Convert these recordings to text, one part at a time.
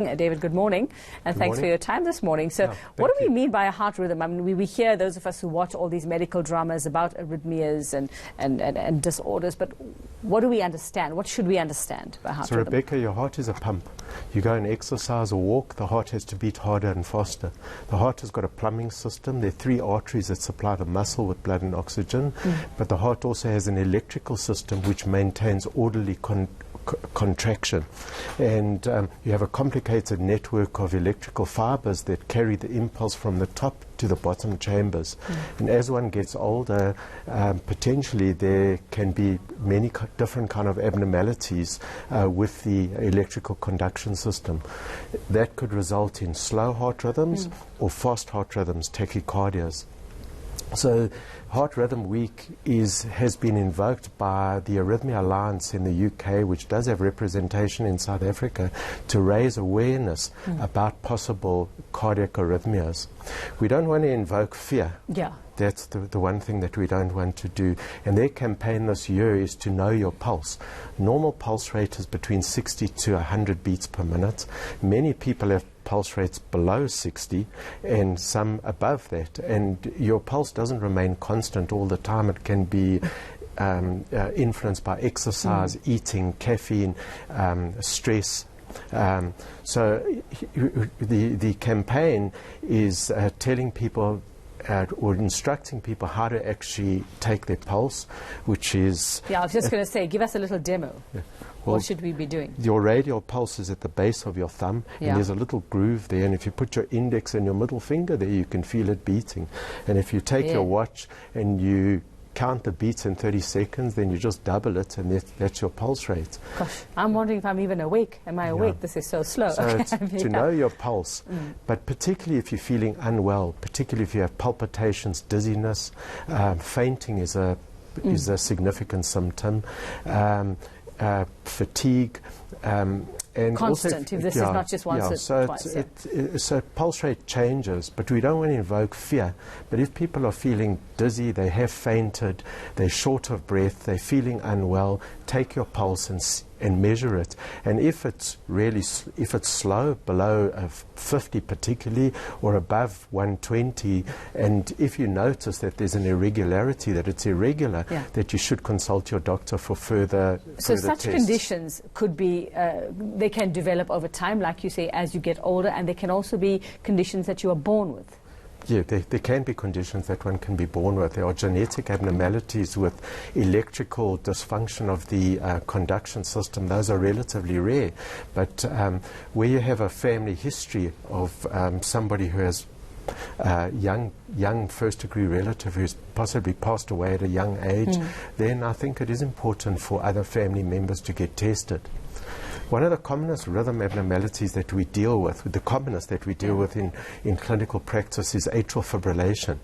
David, good morning, and thanks for your time this morning. So what do we mean by a heart rhythm? I mean, we hear, those of us who watch all these medical dramas about arrhythmias and disorders, but what do we understand? What should we understand by heart rhythm? So, Rebecca, your heart is a pump. You go and exercise or walk, the heart has to beat harder and faster. The heart has got a plumbing system. There are 3 arteries that supply the muscle with blood and oxygen, but the heart also has an electrical system which maintains orderly contraction, and you have a complicated network of electrical fibers that carry the impulse from the top to the bottom chambers. And as one gets older, potentially there can be many different kind of abnormalities with the electrical conduction system. That could result in slow heart rhythms or fast heart rhythms, tachycardias. So Heart Rhythm Week has been invoked by the Arrhythmia Alliance in the UK, which does have representation in South Africa, to raise awareness about possible cardiac arrhythmias. We don't want to invoke fear. Yeah. That's the one thing that we don't want to do. And their campaign this year is to know your pulse. Normal pulse rate is between 60 to 100 beats per minute. Many people have pulse rates below 60 and some above that. And your pulse doesn't remain constant all the time. It can be influenced by exercise, eating, caffeine, stress. So the campaign is telling people or instructing people how to actually take their pulse, which is... Yeah, I was just going to say, give us a little demo. Yeah. Well, what should we be doing? Your radial pulse is at the base of your thumb, and there's a little groove there, and if you put your index and your middle finger there, you can feel it beating. And if you take your watch and you count the beats in 30 seconds, then you just double it, and that's your pulse rate. Gosh, I'm wondering if I'm even awake. Am I awake? This is so slow. So to know your pulse, but particularly if you're feeling unwell, particularly if you have palpitations, dizziness, fainting is a significant symptom, fatigue, and constant, if this is not just once or twice. So pulse rate changes, but we don't want to invoke fear. But if people are feeling dizzy, they have fainted, they're short of breath, they're feeling unwell, take your pulse and measure it. And if it's slow, below 50 particularly, or above 120, and if you notice that there's an irregularity, that it's irregular, that you should consult your doctor for further such tests. Conditions could be, they can develop over time, like you say, as you get older, and they can also be conditions that you are born with. Yeah, there can be conditions that one can be born with. There are genetic abnormalities with electrical dysfunction of the conduction system. Those are relatively rare. But where you have a family history of somebody who has young first-degree relative who's possibly passed away at a young age, then I think it is important for other family members to get tested. One of the commonest rhythm abnormalities that we deal with, in clinical practice, is atrial fibrillation,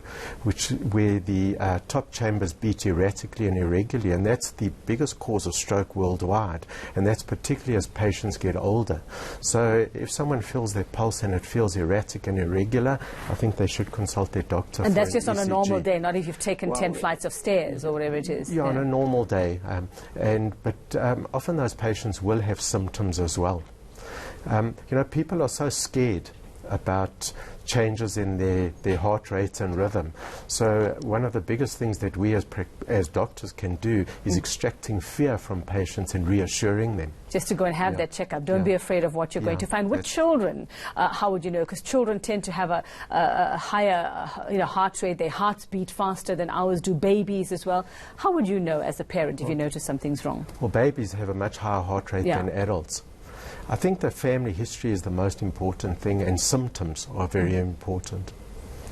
where the top chambers beat erratically and irregularly, and that's the biggest cause of stroke worldwide, and that's particularly as patients get older. So if someone feels their pulse and it feels erratic and irregular, I think they should consult their doctor. And that's just on a normal day, not if you've taken 10 flights of stairs or whatever it is. Yeah, on a normal day. But often those patients will have symptoms as well. People are so scared about changes in their heart rate and rhythm. So one of the biggest things that we as doctors can do is extracting fear from patients and reassuring them. Just to go and have that checkup. Don't be afraid of what you're going to find. With children, how would you know? Because children tend to have a higher heart rate. Their hearts beat faster than ours do. Babies as well. How would you know as a parent if you notice something's wrong? Well, babies have a much higher heart rate than adults. I think the family history is the most important thing, and symptoms are very important.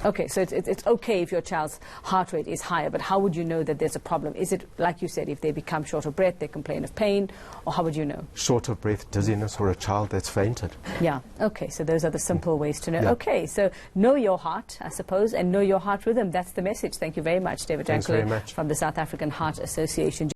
Okay, so it's okay if your child's heart rate is higher, but how would you know that there's a problem? Is it, like you said, if they become short of breath, they complain of pain, or how would you know? Short of breath, dizziness, or a child that's fainted. Yeah, okay, so those are the simple ways to know. Yeah. Okay, so know your heart, I suppose, and know your heart rhythm. That's the message. Thank you very much, David Thanks very much. from the South African Heart Association.